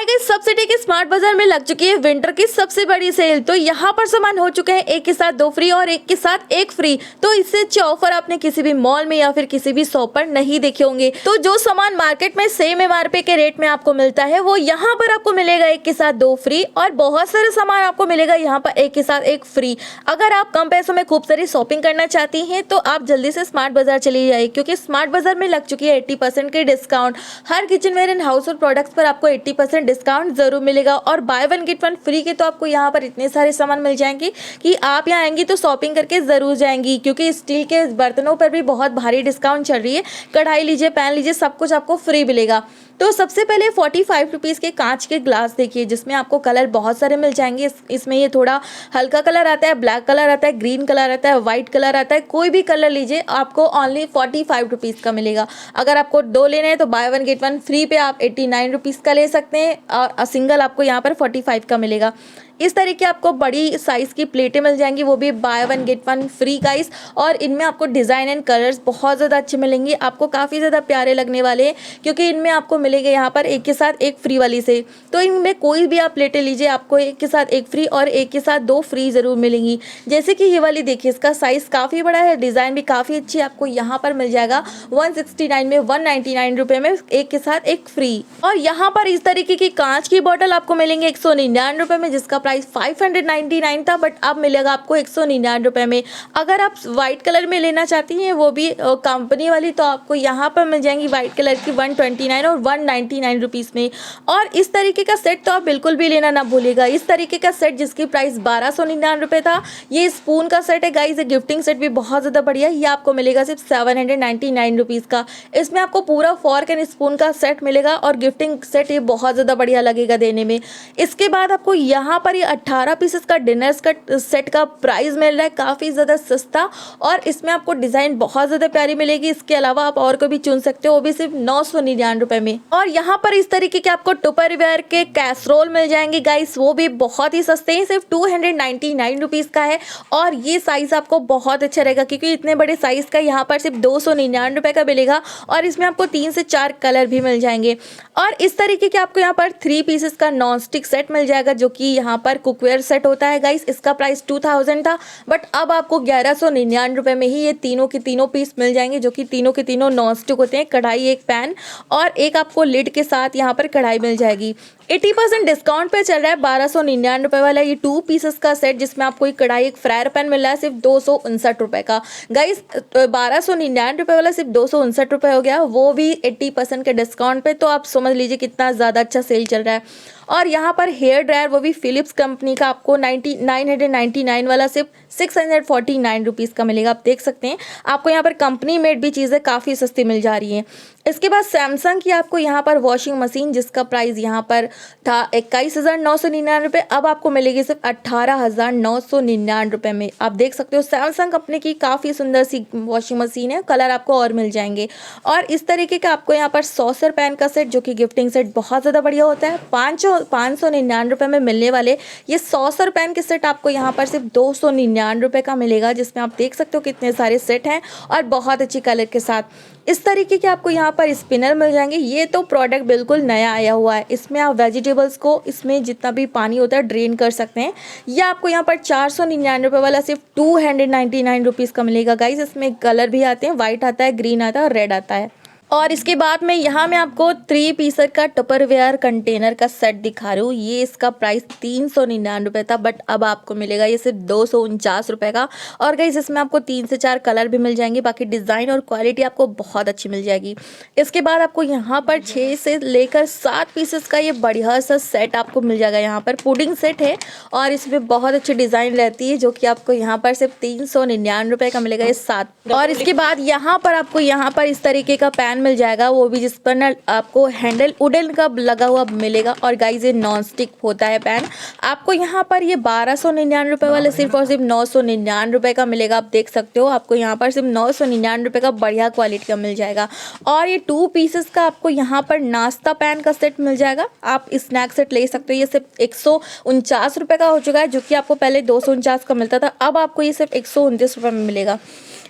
Hi guys, सब city के smart बाजार में लग चुकी है विंटर की सबसे बड़ी सेल। तो यहाँ पर सामान हो चुके हैं एक के साथ दो फ्री और एक के साथ एक फ्री। तो इससे अच्छे ऑफर आपने किसी भी मॉल में या फिर किसी भी शॉप पर नहीं देखे होंगे। तो जो सामान मार्केट में सेम एमआरपी के रेट में आपको मिलता है वो यहाँ पर आपको मिलेगा एक के साथ दो फ्री, और बहुत सारे सामान आपको मिलेगा यहाँ पर एक के साथ एक फ्री। अगर आप कम पैसों में खूब सारी शॉपिंग करना चाहती हैं तो आप जल्दी से स्मार्ट बाजार चली जाइए, क्योंकि स्मार्ट बाजार में लग चुकी है 80% की डिस्काउंट। हर kitchenware and household products पर आपको 80% डिस्काउंट जरूर मिलेगा, और buy one get one free के तो आपको यहाँ पर इतने सारे सामान मिल जाएंगे कि आप यहाँ आएंगी तो शॉपिंग करके जरूर जाएंगी, क्योंकि स्टील के बर्तनों पर भी बहुत भारी डिस्काउंट चल रही है। कढ़ाई लीजिए, पैन लीजिए, सब कुछ आपको फ्री मिलेगा। तो सबसे पहले 45 रुपीज़ के कांच के ग्लास देखिए, जिसमें आपको कलर बहुत सारे मिल जाएंगे। इसमें ये थोड़ा हल्का कलर आता है, ब्लैक कलर आता है, ग्रीन कलर आता है, व्हाइट कलर आता है। कोई भी कलर लीजिए, आपको ओनली 45 रुपीज़ का मिलेगा। अगर आपको दो लेने हैं तो bye one get one free पे आप 89 रुपीज़ का ले सकते हैं, और सिंगल आपको यहाँ पर 45 का मिलेगा। इस तरीके आपको बड़ी साइज़ की प्लेटें मिल जाएंगी, वो भी bye one get one free guys. और इनमें आपको डिज़ाइन एंड कलर्स बहुत ज़्यादा अच्छे मिलेंगे, आपको काफ़ी ज़्यादा प्यारे लगने वाले हैं, क्योंकि इनमें आपको मिलेंगे यहाँ पर एक के साथ एक फ्री वाली से। तो इनमें कोई भी आप प्लेटें लीजिए, आपको एक के साथ एक फ्री और एक के साथ दो फ्री ज़रूर मिलेंगी। जैसे कि ये वाली देखिए, इसका साइज़ काफ़ी बड़ा है, डिज़ाइन भी काफ़ी अच्छी आपको यहाँ पर मिल जाएगा 169 में, 199 रुपये में एक के साथ एक फ्री। और यहाँ पर इस तरीके की कांच की बोतल आपको मिलेंगे 199 रुपये में, जिसका प्राइस 599 था, बट अब मिलेगा आपको 199 रुपये में। अगर आप व्हाइट कलर में लेना चाहती हैं, वो भी कंपनी वाली, तो आपको यहाँ पर मिल जाएंगी व्हाइट कलर की 129 और 199 रुपीज़ में। और इस तरीके का सेट तो आप बिल्कुल भी लेना ना भूलिएगा। इस तरीके का सेट जिसकी प्राइस 1299 रुपये था, ये स्पून का सेट है गाइस। ये गिफ्टिंग सेट भी बहुत ज़्यादा बढ़िया है, ये आपको मिलेगा सिर्फ 799 रुपीज़ का। इसमें आपको पूरा फॉर्क एंड स्पून का सेट मिलेगा, और गिफ्टिंग सेट ये बहुत ज़्यादा बढ़िया लगेगा देने में। इसके बाद आपको यहाँ पर ये 18 पीसेस का डिनर सेट का प्राइस मिल रहा है, काफ़ी ज़्यादा सस्ता, और इसमें आपको डिज़ाइन बहुत ज़्यादा प्यारी मिलेगी। इसके अलावा आप और को भी चुन सकते हो, वो भी सिर्फ 999 रुपये में। और यहाँ पर इस तरीके के आपको टुपरवेयर के कैसरोल मिल जाएंगे गाइस, वो भी बहुत ही सस्ते हैं, सिर्फ 299 रुपीज़ का है। और ये साइज़ आपको बहुत अच्छा रहेगा, क्योंकि इतने बड़े साइज़ का यहाँ पर सिर्फ 299 रुपये का मिलेगा, और इसमें आपको 3 से 4 कलर भी मिल जाएंगे। और इस तरीके के आपको यहाँ पर 3 पीसेस का नॉन स्टिक सेट मिल जाएगा, जो कि यहाँ पर कुकवेयर सेट होता है गाइस। इसका प्राइस 2000 था, बट अब आपको 1199 रुपये में ही ये तीनों के तीनों पीस मिल जाएंगे, जो कि तीनों के तीनों नॉन स्टिक होते हैं। कढ़ाई, एक पैन और एक आपको लिड के साथ यहाँ पर कढ़ाई मिल जाएगी। 80% डिस्काउंट पे चल रहा है 1299 रुपये वाला ये 2 पीसेस का सेट, जिसमें आपको एक कढ़ाई, एक फ्रायर पैन मिल रहा है सिर्फ 259 रुपये का गाइस। 1299 रुपये वाला सिर्फ 259 रुपये हो गया, वो भी 80% के डिस्काउंट पे। तो आप समझ लीजिए कितना ज़्यादा अच्छा सेल चल रहा है। और यहाँ पर हेयर ड्रायर, वो भी फिलिप्स कंपनी का, आपको 999 वाला सिर्फ 649 रुपीज़ का मिलेगा। आप देख सकते हैं आपको यहाँ पर कंपनी मेड भी चीज़ें काफ़ी सस्ती मिल जा रही हैं। इसके बाद सैमसंग की आपको यहाँ पर वॉशिंग मशीन, जिसका प्राइस यहाँ पर था 21,999 रुपये, अब आपको मिलेगी सिर्फ 18,999 रुपये में। आप देख सकते हो सैमसंग कंपनी की काफ़ी सुंदर सी वॉशिंग मशीन है, कलर आपको और मिल जाएंगे। और इस तरीके का आपको यहाँ पर सॉसर पैन का सेट, जो कि गिफ्टिंग सेट बहुत ज़्यादा बढ़िया होता है, 599 रुपये में मिलने वाले ये सॉसर पैन के सेट आपको यहाँ पर सिर्फ 299 रुपये का मिलेगा, जिसमें आप देख सकते हो कितने सारे सेट हैं और बहुत अच्छी कलर के साथ। इस तरीके के आपको यहाँ पर स्पिनर मिल जाएंगे। ये तो प्रोडक्ट बिल्कुल नया आया हुआ है, इसमें आप वेजिटेबल्स को, इसमें जितना भी पानी होता है, ड्रेन कर सकते हैं। ये आपको यहाँ पर 499 रुपये वाला सिर्फ 299 रुपीज़ का मिलेगा गाइस। इसमें कलर भी आते हैं, वाइट आता है, ग्रीन आता है और रेड आता है। और इसके बाद में यहाँ मैं आपको 3 पीसर का टपरवेयर कंटेनर का सेट दिखा रही हूँ। ये इसका प्राइस 399 रुपये था, बट अब आपको मिलेगा ये सिर्फ 249 रुपये का। और गाइस इसमें आपको 3 से 4 कलर भी मिल जाएंगे, बाकी डिज़ाइन और क्वालिटी आपको बहुत अच्छी मिल जाएगी। इसके बाद आपको यहाँ पर 6 से लेकर 7 पीसेस का ये बढ़िया सा सेट आपको मिल जाएगा। यहाँ पर पुडिंग सेट है, और इसमें बहुत अच्छी डिज़ाइन रहती है, जो कि आपको यहाँ पर सिर्फ 399 रुपये का मिलेगा ये 7। और इसके बाद यहाँ पर आपको यहाँ पर इस तरीके का पैन मिल जाएगा, वो भी जिस पर ना आपको हैंडल वुडन का लगा हुआ मिलेगा। और गाइस ये नॉन स्टिक होता है पैन। आपको यहाँ पर ये 1299 रुपये वाले सिर्फ और सिर्फ 999 रुपये का मिलेगा। आप देख सकते हो आपको यहाँ पर सिर्फ 999 रुपये का बढ़िया क्वालिटी का मिल जाएगा। और ये 2 पीसेस का आपको यहाँ पर नाश्ता पैन का सेट मिल जाएगा। आप स्नैक सेट ले सकते हो। ये सिर्फ 149 रुपये का हो चुका है, जो कि आपको पहले 249 का मिलता था, अब आपको ये सिर्फ 129 रुपये में मिलेगा।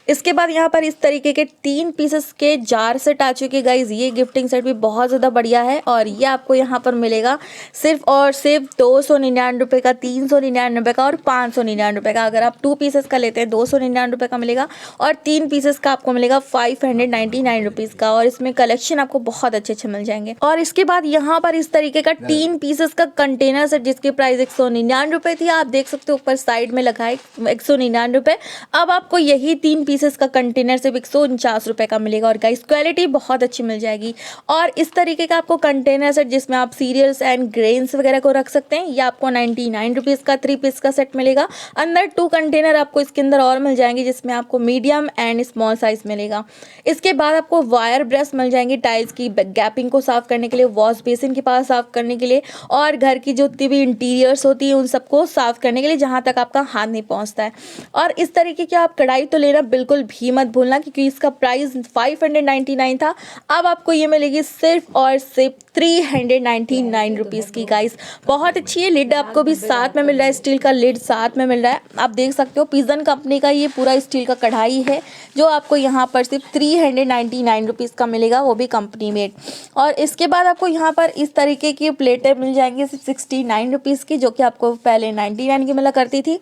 इसके बाद यहाँ पर इस तरीके के 3 पीसेस के जार सेट आ चुके गाइज। ये गिफ्टिंग सेट भी बहुत ज़्यादा बढ़िया है और ये आपको यहाँ पर मिलेगा सिर्फ और सिर्फ 299 रुपये का, 399 रुपये का और 599 रुपये का। अगर आप 2 पीसेस का लेते हैं 299 रुपये का मिलेगा और 3 पीसेस का आपको मिलेगा 599 रुपीज़ का। और इसमें कलेक्शन आपको बहुत अच्छे मिल जाएंगे। और इसके बाद यहाँ पर इस तरीके का 3 पीसेस का कंटेनर सेट जिसकी प्राइस 199 रुपये थी, आप देख सकते हो ऊपर साइड में लगा है 199 रुपये। अब आपको यही 3 पीसेस का कंटेनर सिर्फ 149 रुपये का मिलेगा और गाइस क्वालिटी बहुत अच्छी मिल जाएगी। और इस तरीके का आपको कंटेनर सेट जिसमें आप सीरियल्स एंड ग्रेन्स वगैरह को रख सकते हैं, ये आपको 99 रुपीज़ का 3 पीस का सेट मिलेगा। अंदर 2 कंटेनर आपको इसके अंदर और मिल जाएंगे जिसमें आपको मीडियम एंड स्मॉल साइज मिलेगा। इसके बाद आपको वायर ब्रश मिल जाएंगे टाइल्स की गैपिंग को साफ करने के लिए, वॉश बेसिन के पास साफ करने के लिए और घर की जो भी इंटीरियर्स होती है उन सबको साफ करने के लिए जहाँ तक आपका हाथ नहीं पहुँचता है। और इस तरीके की आप कढ़ाई तो लेना बिल्कुल भी मत भूलना क्योंकि इसका प्राइस 599 था, अब आपको ये मिलेगी सिर्फ और सिर्फ 399 रुपीज़ की गाइस। बहुत अच्छी है। लिड आपको भी साथ में मिल रहा है, स्टील का लिड साथ में मिल रहा है। आप देख सकते हो पिजन कंपनी का ये पूरा स्टील का कढ़ाई है जो आपको यहाँ पर सिर्फ 399 रुपीज़ का मिलेगा, वो भी कंपनी मेड। और इसके बाद आपको यहाँ पर इस तरीके की प्लेटें मिल जाएंगी सिर्फ 69 रुपीज़ की, जो कि आपको पहले 99 की मिला करती थी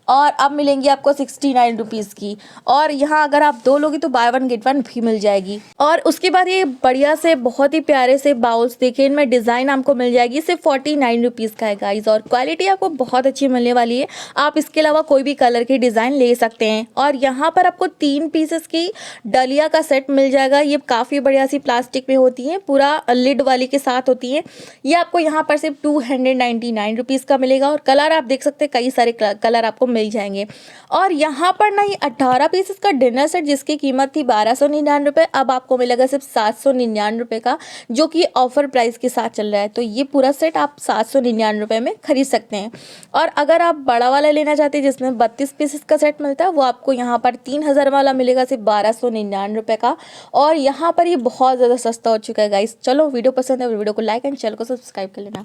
और अब मिलेंगी आपको 69 रुपीज़ की। और यहाँ अगर आप 2 लोगी तो बाय 1 गेट 1 भी मिल जाएगी। और उसके बाद ये बढ़िया से बहुत ही प्यारे से बाउल्स देखिए, इनमें डिज़ाइन आपको मिल जाएगी, सिर्फ 49 रुपीज़ का है गाइज और क्वालिटी आपको बहुत अच्छी मिलने वाली है। आप इसके अलावा कोई भी कलर की डिज़ाइन ले सकते हैं। और यहाँ पर आपको 3 पीसेस की डलिया का सेट मिल जाएगा। ये काफ़ी बढ़िया सी प्लास्टिक में होती है, पूरा लिड वाली के साथ होती है। ये आपको यहाँ पर सिर्फ 299 रुपीज़ का मिलेगा और कलर आप देख सकते हैं कई सारे कलर आपको मिल जाएंगे। और यहाँ पर ना ये 18 पीसेस का डिनर सेट जिसकी कीमत थी 1299 रुपये, अब आपको मिलेगा सिर्फ 799 रुपये का, जो कि ऑफर प्राइस के साथ चल रहा है। तो ये पूरा सेट आप 799 रुपये में खरीद सकते हैं। और अगर आप बड़ा वाला लेना चाहते हैं जिसमें 32 पीसेस का सेट मिलता है, वो आपको यहाँ पर 3000 वाला मिलेगा सिर्फ 1299 रुपये का। और यहाँ पर ये बहुत ज़्यादा सस्ता हो चुका है गाइस। चलो वीडियो पसंद है वीडियो को लाइक एंड चैनल को सब्सक्राइब कर लेना।